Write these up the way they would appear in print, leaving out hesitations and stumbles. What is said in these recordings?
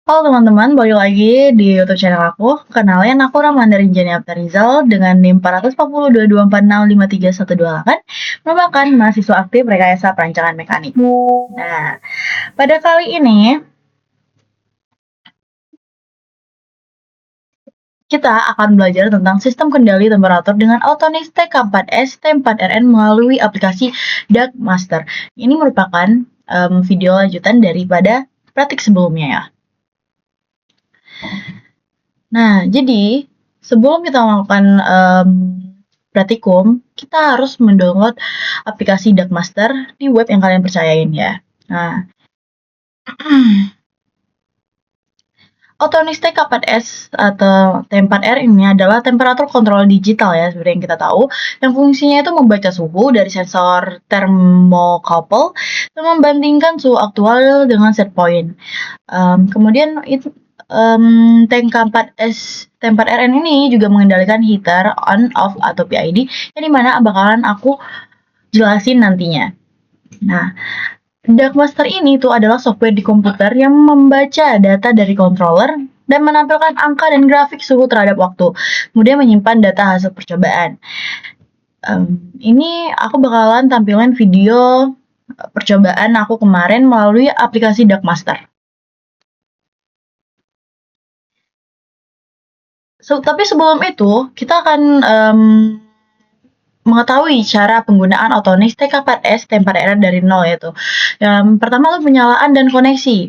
Halo teman-teman, balik lagi di YouTube channel aku. Kenalin, aku Ramadhani Janiapta Rizal dengan NIM 44022465318, merupakan mahasiswa aktif Rekayasa Perancangan Mekanik. Nah, pada kali ini kita akan belajar tentang sistem kendali temperatur dengan Autonix TK4S T4RN melalui aplikasi DarkMaster. Ini merupakan video lanjutan daripada praktik sebelumnya ya. Nah, jadi sebelum kita melakukan praktikum, kita harus mendownload aplikasi DarkMaster di web yang kalian percayain ya. Nah, Autonix TK4S atau T4R ini adalah temperatur kontrol digital ya, seperti yang kita tahu, yang fungsinya itu membaca suhu dari sensor thermocouple dan membandingkan suhu aktual dengan set point. Kemudian itu T4S T4RN ini juga mengendalikan heater on off atau PID yang dimana bakalan aku jelasin nantinya. Nah, DarkMaster ini tuh adalah software di komputer yang membaca data dari controller dan menampilkan angka dan grafik suhu terhadap waktu, kemudian menyimpan data hasil percobaan. Ini aku bakalan tampilin video percobaan aku kemarin melalui aplikasi DarkMaster. Tapi sebelum itu, kita akan mengetahui cara penggunaan Autonix TK4S T4R dari nol yaitu. Yang pertama tuh penyalaan dan koneksi.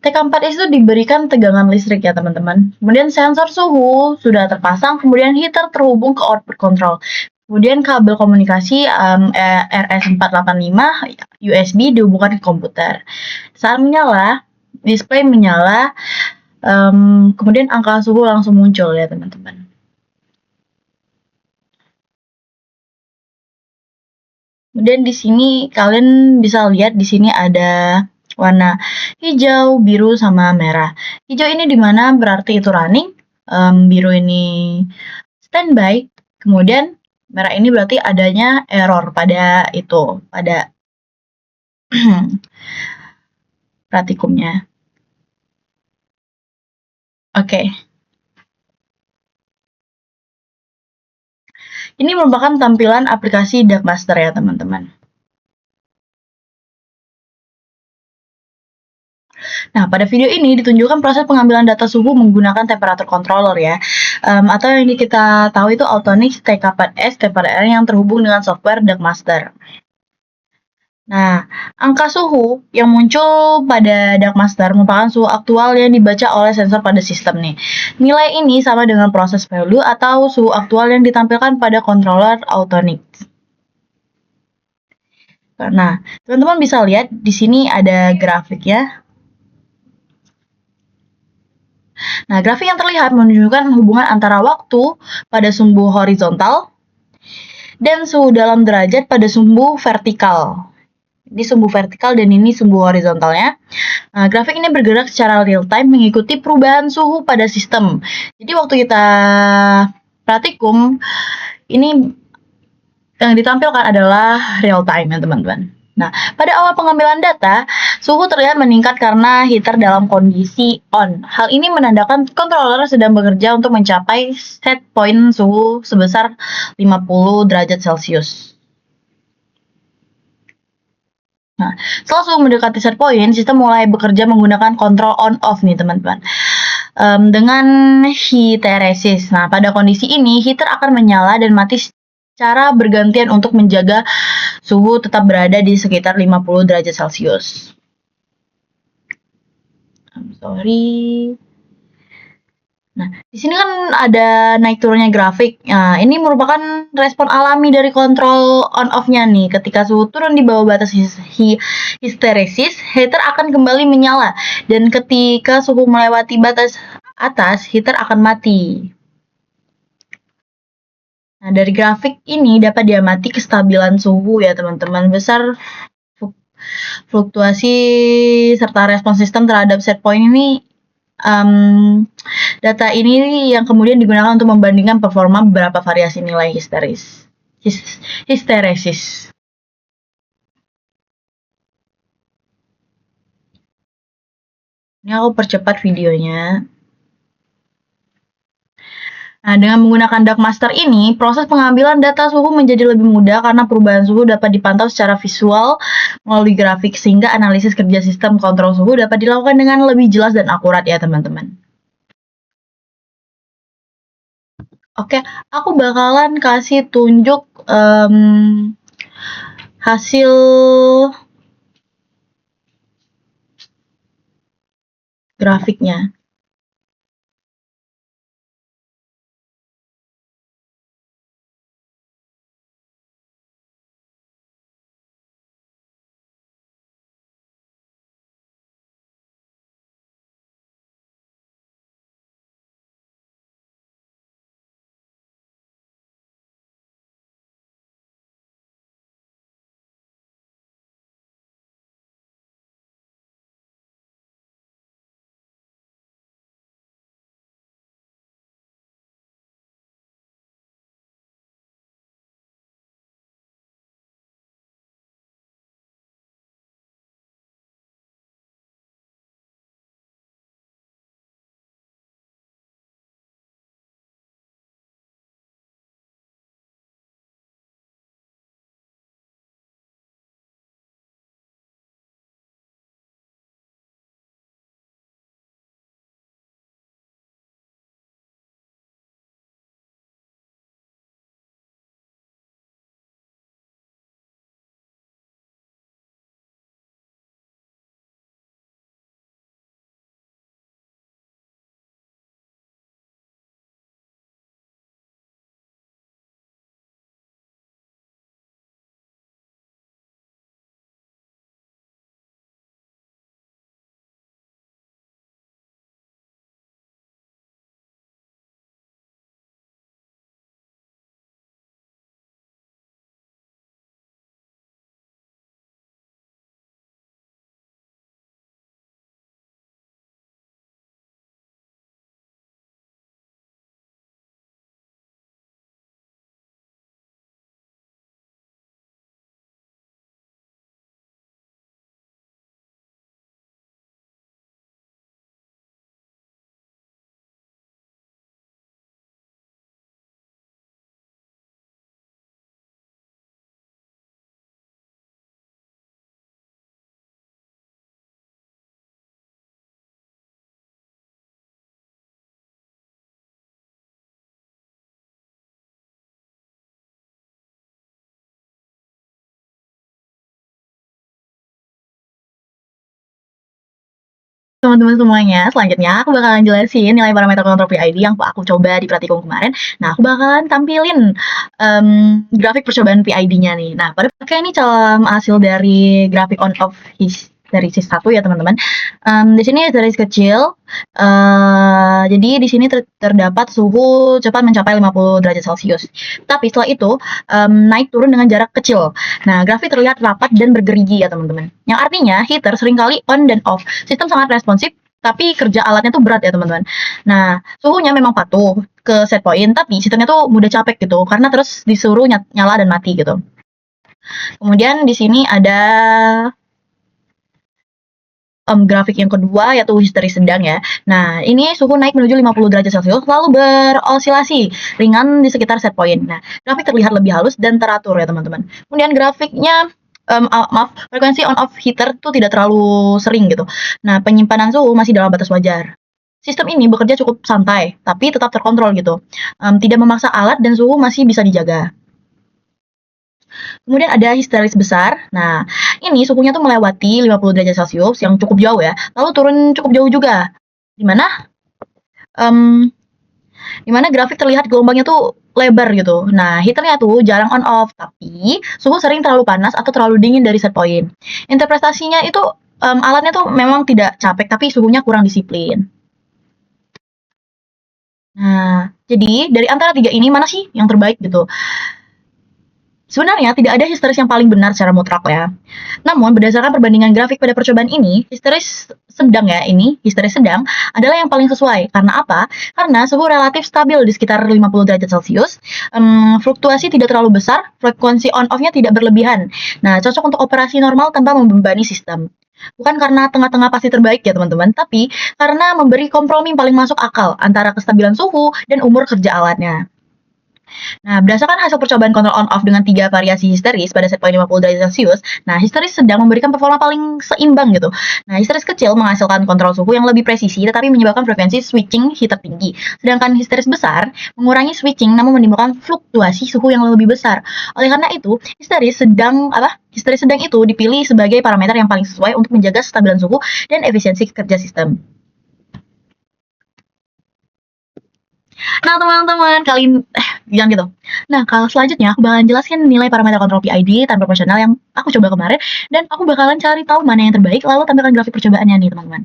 TK4S itu diberikan tegangan listrik ya teman-teman. Kemudian sensor suhu sudah terpasang, kemudian heater terhubung ke output control. Kemudian kabel komunikasi RS485 USB dihubungkan ke komputer. Saat menyala, display menyala, kemudian angka suhu langsung muncul ya teman-teman. Kemudian di sini kalian bisa lihat di sini ada warna hijau, biru, sama merah. Hijau ini dimana berarti itu running, biru ini standby, kemudian merah ini berarti adanya error pada itu, pada praktikumnya. Oke. Ini merupakan tampilan aplikasi DarkMaster ya teman-teman. Nah, pada video ini ditunjukkan proses pengambilan data suhu menggunakan temperatur controller ya, atau yang kita tahu itu Autonix TK4S T4R yang terhubung dengan software DarkMaster. Nah, angka suhu yang muncul pada DarkMaster merupakan suhu aktual yang dibaca oleh sensor pada sistem nih. Nilai ini sama dengan proses value atau suhu aktual yang ditampilkan pada controller Autonix. Nah, teman-teman bisa lihat di sini ada grafik ya. Nah, grafik yang terlihat menunjukkan hubungan antara waktu pada sumbu horizontal dan suhu dalam derajat pada sumbu vertikal. Ini sumbu vertikal dan ini sumbu horizontalnya. Nah, grafik ini bergerak secara real time mengikuti perubahan suhu pada sistem. Jadi waktu kita praktikum, ini yang ditampilkan adalah real time ya teman-teman. Nah, pada awal pengambilan data, suhu terlihat meningkat karena heater dalam kondisi on. Hal ini menandakan controller sedang bekerja untuk mencapai set point suhu sebesar 50 derajat Celcius. Nah, setelah suhu mendekati set point, sistem mulai bekerja menggunakan kontrol on-off nih teman-teman. Dengan heateresis. Nah, pada kondisi ini, heater akan menyala dan mati secara bergantian untuk menjaga suhu tetap berada di sekitar 50 derajat Celcius. Nah, di sini kan ada naik turunnya grafik. Nah, ini merupakan respon alami dari kontrol on-off-nya nih. Ketika suhu turun di bawah batas histeresis, heater akan kembali menyala. Dan ketika suhu melewati batas atas, heater akan mati. Nah, dari grafik ini dapat diamati kestabilan suhu ya teman-teman. Besar fluktuasi serta respon sistem terhadap set point ini. Data ini yang kemudian digunakan untuk membandingkan performa beberapa variasi nilai histeresis. Ini aku percepat videonya. Nah, dengan menggunakan Darkmaster ini, proses pengambilan data suhu menjadi lebih mudah karena perubahan suhu dapat dipantau secara visual melalui grafik, sehingga analisis kerja sistem kontrol suhu dapat dilakukan dengan lebih jelas dan akurat ya teman-teman. Oke, aku bakalan kasih tunjuk hasil grafiknya. Teman-teman semuanya, selanjutnya aku bakalan jelasin nilai parameter kontrol PID yang aku coba di praktikum kemarin. Nah, aku bakalan tampilin grafik percobaan PID-nya nih. Nah, pada pakai ini hasil dari grafik on off dari SIS 1 ya teman-teman. Di sini dari kecil, jadi di sini terdapat suhu cepat mencapai 50 derajat Celcius. Tapi setelah itu naik turun dengan jarak kecil. Nah, grafik terlihat rapat dan bergerigi ya teman-teman. Yang artinya heater seringkali on dan off. Sistem sangat responsif, tapi kerja alatnya tuh berat ya teman-teman. Nah, suhunya memang patuh ke set point, tapi sistemnya tuh mudah capek gitu, karena terus disuruh nyala dan mati gitu. Kemudian di sini ada grafik yang kedua yaitu histeris sedang ya. Nah, ini suhu naik menuju 50 derajat Celcius lalu berosilasi ringan di sekitar set point. Nah, grafik terlihat lebih halus dan teratur ya teman-teman. Kemudian grafiknya frekuensi on off heater tuh tidak terlalu sering gitu. Nah, penyimpanan suhu masih dalam batas wajar. Sistem ini bekerja cukup santai, tapi tetap terkontrol gitu. Tidak memaksa alat dan suhu masih bisa dijaga. Kemudian ada histeris besar. Nah, ini suhunya tuh melewati 50 derajat Celcius yang cukup jauh ya. Lalu turun cukup jauh juga. Di mana grafik terlihat gelombangnya tuh lebar gitu. Nah, heaternya tuh jarang on off, tapi suhu sering terlalu panas atau terlalu dingin dari set point. Interpretasinya itu alatnya tuh memang tidak capek, tapi suhunya kurang disiplin. Nah, jadi dari antara tiga ini mana sih yang terbaik gitu? Sebenarnya tidak ada histeris yang paling benar secara mutlak ya. Namun berdasarkan perbandingan grafik pada percobaan ini, histeris sedang adalah yang paling sesuai. Karena apa? Karena suhu relatif stabil di sekitar 50 derajat Celcius, fluktuasi tidak terlalu besar, frekuensi on off-nya tidak berlebihan. Nah, cocok untuk operasi normal tanpa membebani sistem. Bukan karena tengah-tengah pasti terbaik ya teman-teman, tapi karena memberi kompromi paling masuk akal antara kestabilan suhu dan umur kerja alatnya. Nah, berdasarkan hasil percobaan kontrol on-off dengan 3 variasi histeris pada set point 50 derajat Celcius, nah histeris sedang memberikan performa paling seimbang gitu. Nah, histeris kecil menghasilkan kontrol suhu yang lebih presisi tetapi menyebabkan frekuensi switching heat tertinggi. Sedangkan histeris besar mengurangi switching namun menimbulkan fluktuasi suhu yang lebih besar. Oleh karena itu, histeris sedang itu dipilih sebagai parameter yang paling sesuai untuk menjaga kestabilan suhu dan efisiensi kerja sistem. Nah, teman-teman, jangan gitu. Nah, kalau selanjutnya aku bakalan jelaskan nilai parameter kontrol PID time proporsional yang aku coba kemarin, dan aku bakalan cari tahu mana yang terbaik, lalu tampilkan grafik percobaannya nih, teman-teman.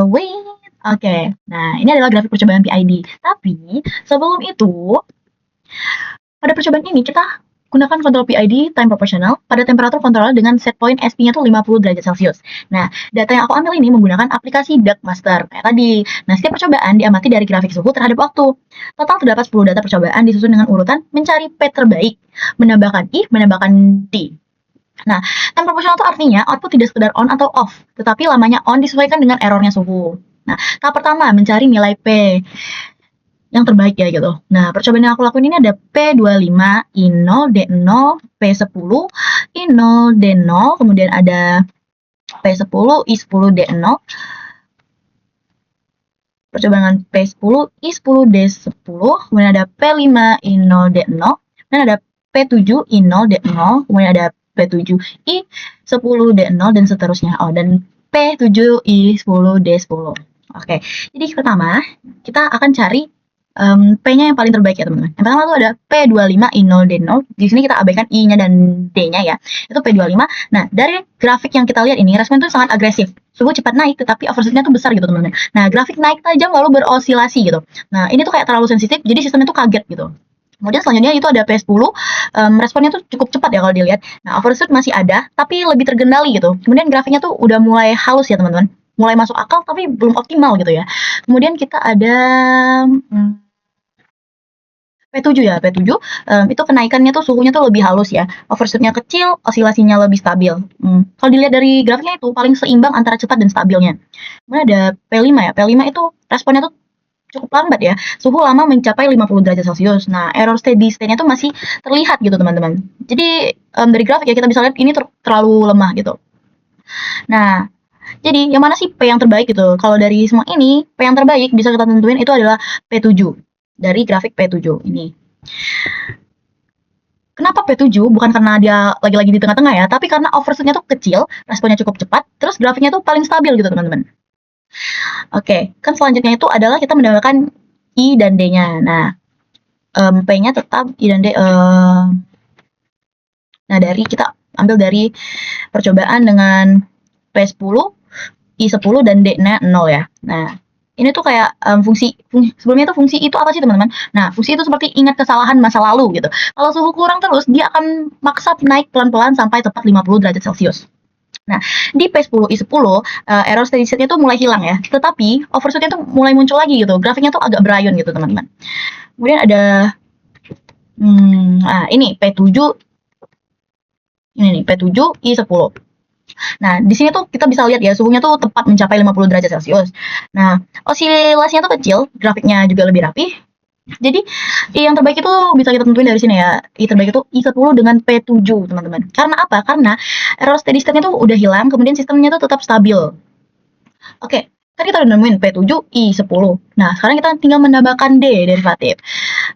Wait. Oke. Nah, ini adalah grafik percobaan PID. Tapi, sebelum itu, pada percobaan ini kita gunakan kontrol PID time proportional pada temperatur kontrol dengan set point SP-nya tuh 50 derajat Celcius. Nah, data yang aku ambil ini menggunakan aplikasi DuckMaster kayak tadi. Nah, setiap percobaan diamati dari grafik suhu terhadap waktu. Total terdapat 10 data percobaan disusun dengan urutan mencari P terbaik, menambahkan I, menambahkan D. Nah, time proportional itu artinya output tidak sekedar on atau off, tetapi lamanya on disesuaikan dengan errornya suhu. Nah, tahap pertama mencari nilai P yang terbaik ya gitu. Nah, percobaan yang aku lakuin ini ada P25, I0, D0, P10, I0, D0, kemudian ada P10, I10, D0, percobaan P10, I10, D10, kemudian ada P5, I0, D0, dan ada P7, I0, D0, kemudian ada P7, I10, D0, dan seterusnya. Oh, dan P7, I10, D10. Oke, jadi pertama kita akan cari P-nya yang paling terbaik ya teman-teman. Yang pertama itu ada P25 I0 D0. Di sini kita abaikan I-nya dan D-nya ya. Itu P25. Nah, dari grafik yang kita lihat ini respon itu sangat agresif. Suhu cepat naik tetapi overshoot-nya tuh besar gitu teman-teman. Nah, grafik naik tajam lalu berosilasi gitu. Nah, ini tuh kayak terlalu sensitif jadi sistemnya tuh kaget gitu. Kemudian selanjutnya itu ada P10, responnya tuh cukup cepat ya kalau dilihat. Nah, overshoot masih ada, tapi lebih terkendali gitu. Kemudian grafiknya tuh udah mulai halus ya teman-teman. Mulai masuk akal tapi belum optimal gitu ya. Kemudian kita ada P7 ya, P7 itu kenaikannya tuh suhunya tuh lebih halus ya. Overshoot-nya kecil, osilasinya lebih stabil. Kalau dilihat dari grafiknya itu paling seimbang antara cepat dan stabilnya. Kemudian ada P5 ya. P5 itu responnya tuh cukup lambat ya. Suhu lama mencapai 50 derajat Celcius. Nah, error steady state-nya tuh masih terlihat gitu, teman-teman. Jadi, dari grafik ya kita bisa lihat ini terlalu lemah gitu. Nah, jadi yang mana sih P yang terbaik gitu? Kalau dari semua ini, P yang terbaik bisa kita tentuin itu adalah P7 dari grafik P7 ini. Kenapa P7? Bukan karena dia lagi-lagi di tengah-tengah ya, tapi karena overshoot-nya tuh kecil, responnya cukup cepat, terus grafiknya tuh paling stabil gitu teman-teman. Oke, kan selanjutnya itu adalah kita mendapatkan I dan D-nya. Nah, P-nya tetap I dan D. Nah, kita ambil dari percobaan dengan P10, I10, dan D-nya 0 ya. Nah, ini tuh kayak fungsi sebelumnya tuh fungsi itu apa sih teman-teman? Nah, fungsi itu seperti ingat kesalahan masa lalu gitu. Kalau suhu kurang terus, dia akan maksa naik pelan-pelan sampai tepat 50 derajat Celcius. Nah, di P10 I10 error steady state-nya tuh mulai hilang ya. Tetapi overshoot-nya tuh mulai muncul lagi gitu. Grafiknya tuh agak berayon gitu, teman-teman. Kemudian ada ini P7 ini nih P7 I10. Nah, di sini tuh kita bisa lihat ya, suhunya tuh tepat mencapai 50 derajat Celcius. Nah, osilasinya tuh kecil, grafiknya juga lebih rapi. Jadi, yang terbaik itu bisa kita tentuin dari sini ya. I terbaik itu I10 dengan P7, teman-teman. Karena apa? Karena error steady state-nya tuh udah hilang, kemudian sistemnya tuh tetap stabil. Oke, kan kita udah nemuin P7, I10. Nah, sekarang kita tinggal menambahkan D derivatif.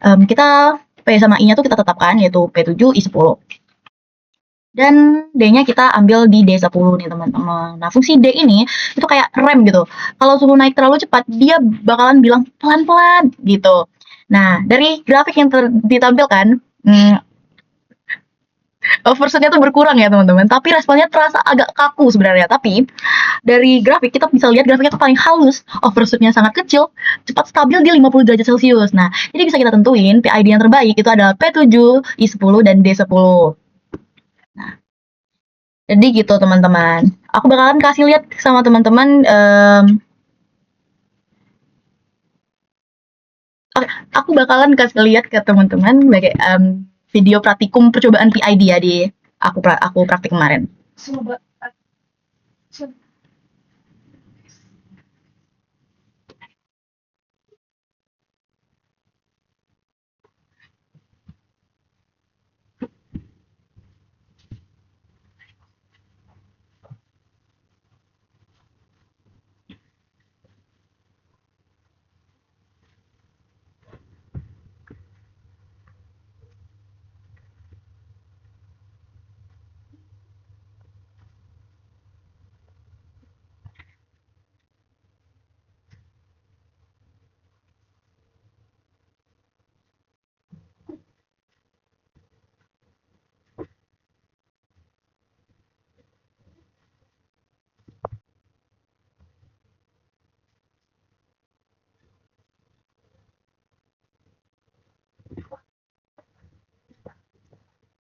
Kita P sama I-nya tuh kita tetapkan, yaitu P7, I10. Dan D-nya kita ambil di D10 nih teman-teman. Nah, fungsi D ini itu kayak rem gitu. Kalau suhu naik terlalu cepat, dia bakalan bilang pelan-pelan gitu. Nah, dari grafik yang ditampilkan, overshoot-nya tuh berkurang ya teman-teman. Tapi responnya terasa agak kaku sebenarnya. Tapi dari grafik kita bisa lihat grafiknya tuh paling halus, overshoot-nya sangat kecil, cepat stabil di 50 derajat Celcius. Nah, jadi bisa kita tentuin PID yang terbaik itu adalah P7, I10, dan D10. Nah, jadi gitu teman-teman. Aku bakalan kasih lihat sama teman-teman. Aku bakalan kasih lihat ke teman-teman video praktikum percobaan PID ya di aku praktik kemarin.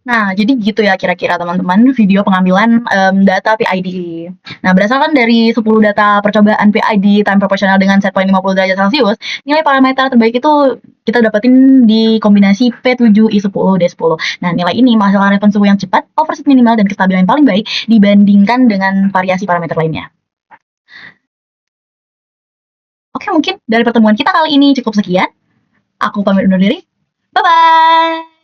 Nah, jadi gitu ya kira-kira teman-teman video pengambilan data PID. Nah, berdasarkan dari 10 data percobaan PID time proportional dengan set point 50 derajat Celcius, nilai parameter terbaik itu kita dapetin di kombinasi P7I10 D10. Nah, nilai ini menghasilkan respons suhu yang cepat, overshoot minimal, dan kestabilan yang paling baik dibandingkan dengan variasi parameter lainnya. Oke, mungkin dari pertemuan kita kali ini cukup sekian. Aku pamit undur diri. Bye-bye!